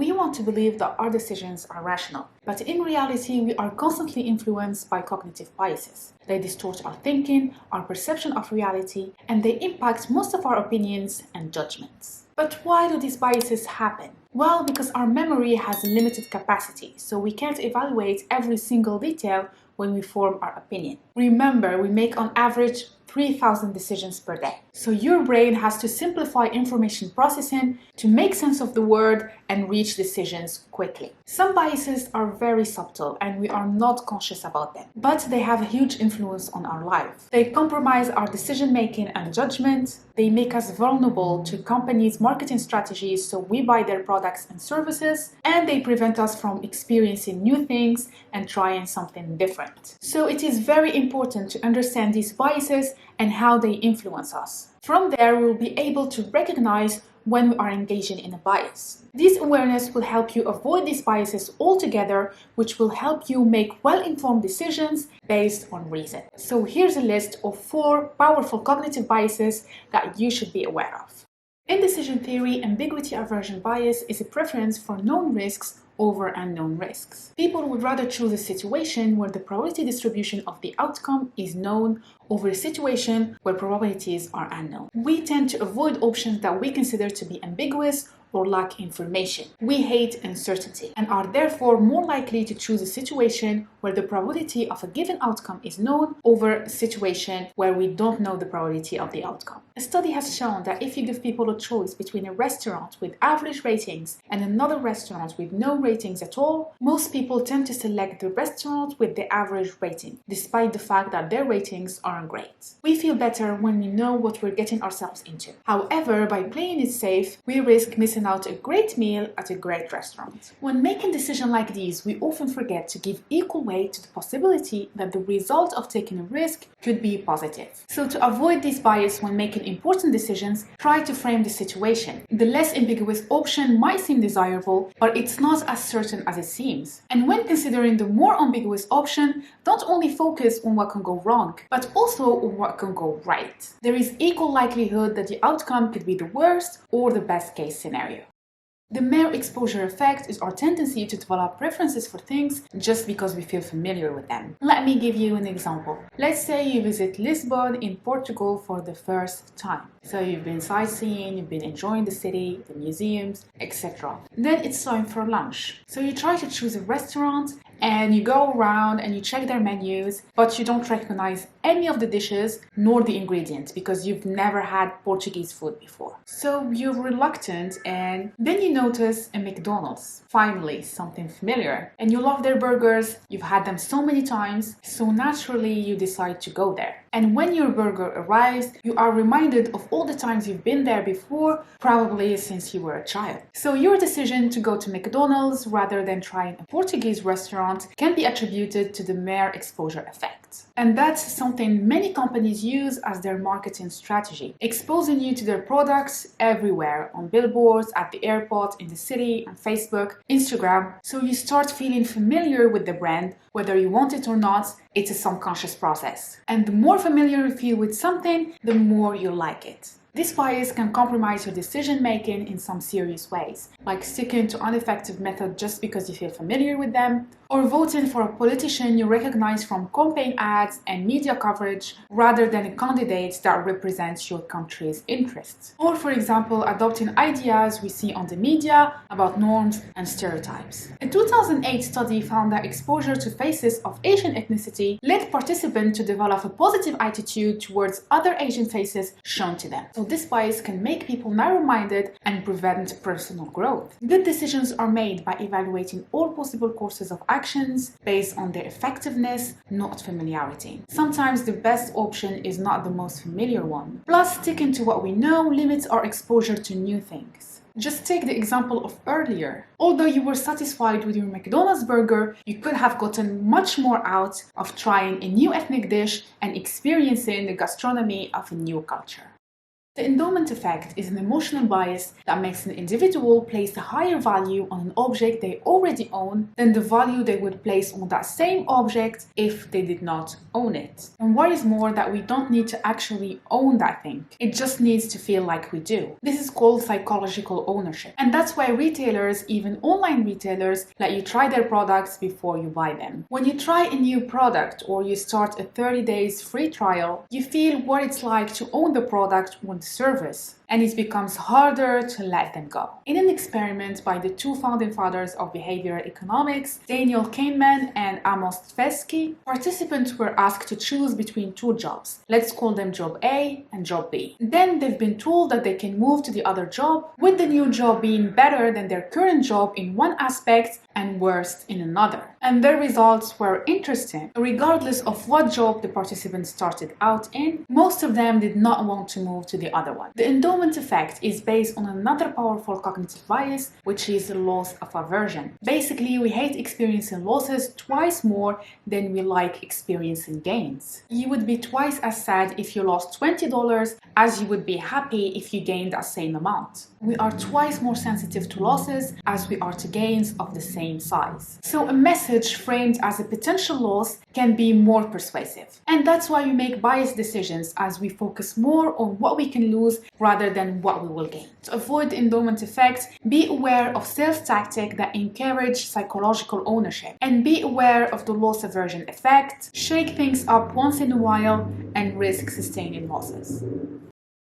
We want to believe that our decisions are rational, but in reality, we are constantly influenced by cognitive biases. They distort our thinking, our perception of reality, and they impact most of our opinions and judgments. But why do these biases happen? Well, because our memory has limited capacity, so we can't evaluate every single detail when we form our opinion. Remember, we make on average 3,000 decisions per day. So your brain has to simplify information processing to make sense of the world and reach decisions quickly. Some biases are very subtle and we are not conscious about them, but they have a huge influence on our life. They compromise our decision making and judgment. They make us vulnerable to companies' marketing strategies, so we buy their products and services, and they prevent us from experiencing new things and trying something different. So it is very important to understand these biases and how they influence us. From there, we'll be able to recognize when we are engaging in a bias. This awareness will help you avoid these biases altogether, which will help you make well-informed decisions based on reason. So here's a list of 4 powerful cognitive biases that you should be aware of. In decision theory, ambiguity aversion bias is a preference for known risks over unknown risks. People would rather choose a situation where the probability distribution of the outcome is known over a situation where probabilities are unknown. We tend to avoid options that we consider to be ambiguous or lack information. We hate uncertainty and are therefore more likely to choose a situation where the probability of a given outcome is known over a situation where we don't know the probability of the outcome. A study has shown that if you give people a choice between a restaurant with average ratings and another restaurant with no ratings at all, most people tend to select the restaurant with the average rating, despite the fact that their ratings aren't great. We feel better when we know what we're getting ourselves into. However, by playing it safe, we risk missing out a great meal at a great restaurant. When making decisions like these, we often forget to give equal weight to the possibility that the result of taking a risk could be positive. So to avoid this bias when making important decisions, try to frame the situation. The less ambiguous option might seem desirable, but it's not as certain as it seems. And when considering the more ambiguous option, don't only focus on what can go wrong, but also on what can go right. There is equal likelihood that the outcome could be the worst or the best case scenario. The mere exposure effect is our tendency to develop preferences for things just because we feel familiar with them. Let me give you an example. Let's say you visit Lisbon in Portugal for the first time. So you've been sightseeing, you've been enjoying the city, the museums, etc. Then it's time for lunch. So you try to choose a restaurant and you go around and you check their menus, but you don't recognize any of the dishes nor the ingredients because you've never had Portuguese food before. So you're reluctant, and then you notice a McDonald's. Finally, something familiar. And you love their burgers, you've had them so many times, so naturally you decide to go there. And when your burger arrives, you are reminded of all the times you've been there before, probably since you were a child. So your decision to go to McDonald's rather than trying a Portuguese restaurant can be attributed to the mere exposure effect. And that's something many companies use as their marketing strategy, exposing you to their products everywhere, on billboards, at the airport, in the city, on Facebook, Instagram. So you start feeling familiar with the brand, whether you want it or not. It's a subconscious process. And the more familiar you feel with something, the more you like it. This bias can compromise your decision making in some serious ways, like sticking to ineffective methods just because you feel familiar with them, or voting for a politician you recognize from campaign ads and media coverage rather than a candidate that represents your country's interests. Or, for example, adopting ideas we see on the media about norms and stereotypes. A 2008 study found that exposure to faces of Asian ethnicity led participants to develop a positive attitude towards other Asian faces shown to them. So this bias can make people narrow-minded and prevent personal growth. Good decisions are made by evaluating all possible courses of actions based on their effectiveness, not familiarity. Sometimes the best option is not the most familiar one. Plus, sticking to what we know limits our exposure to new things. Just take the example of earlier. Although you were satisfied with your McDonald's burger, you could have gotten much more out of trying a new ethnic dish and experiencing the gastronomy of a new culture. The endowment effect is an emotional bias that makes an individual place a higher value on an object they already own than the value they would place on that same object if they did not own it. And what is more, that we don't need to actually own that thing. It just needs to feel like we do. This is called psychological ownership. And that's why retailers, even online retailers, let you try their products before you buy them. When you try a new product or you start a 30 days free trial, you feel what it's like to own the product or the service, and it becomes harder to let them go. In an experiment by the two founding fathers of behavioral economics, Daniel Kahneman and Amos Tversky, participants were asked to choose between two jobs. Let's call them job A and job B. Then they've been told that they can move to the other job, with the new job being better than their current job in one aspect and worse in another. And their results were interesting. Regardless of what job the participants started out in, most of them did not want to move to the other one. The endowment effect is based on another powerful cognitive bias, which is the loss of aversion. Basically, we hate experiencing losses twice more than we like experiencing gains. You would be twice as sad if you lost $20 as you would be happy if you gained that same amount. We are twice more sensitive to losses as we are to gains of the same size. So a message framed as a potential loss can be more persuasive. And that's why we make biased decisions, as we focus more on what we can lose rather than what we will gain. To avoid the endowment effect, be aware of sales tactics that encourage psychological ownership, and be aware of the loss aversion effect. Shake things up once in a while and risk sustaining losses.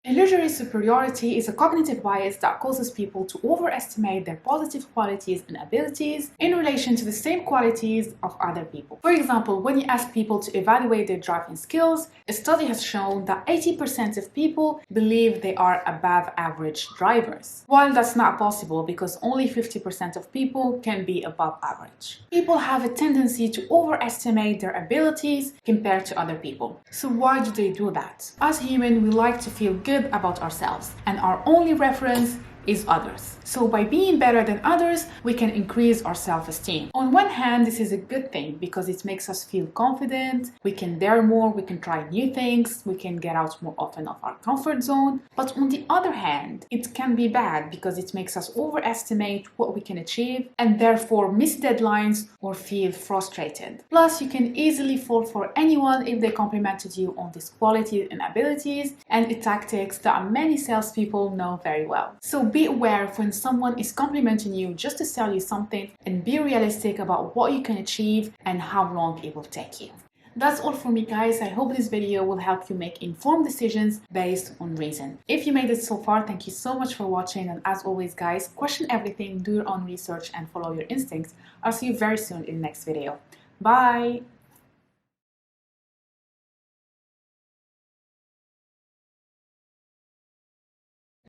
Illusory superiority is a cognitive bias that causes people to overestimate their positive qualities and abilities in relation to the same qualities of other people. For example, when you ask people to evaluate their driving skills, a study has shown that 80% of people believe they are above average drivers. While that's not possible, because only 50% of people can be above average. People have a tendency to overestimate their abilities compared to other people. So why do they do that? As humans, we like to feel good about ourselves, and our only reference is others. So by being better than others, we can increase our self-esteem. On one hand, this is a good thing because it makes us feel confident, we can dare more, we can try new things, we can get out more often of our comfort zone. But on the other hand, it can be bad because it makes us overestimate what we can achieve and therefore miss deadlines or feel frustrated. Plus, you can easily fall for anyone if they complimented you on these qualities and abilities, and it's tactics that many salespeople know very well. So be aware of when someone is complimenting you just to sell you something, and be realistic about what you can achieve and how long it will take you. That's all for me, guys. I hope this video will help you make informed decisions based on reason. If you made it so far, thank you so much for watching, and as always, guys, question everything, do your own research and follow your instincts. I'll see you very soon in the next video. Bye!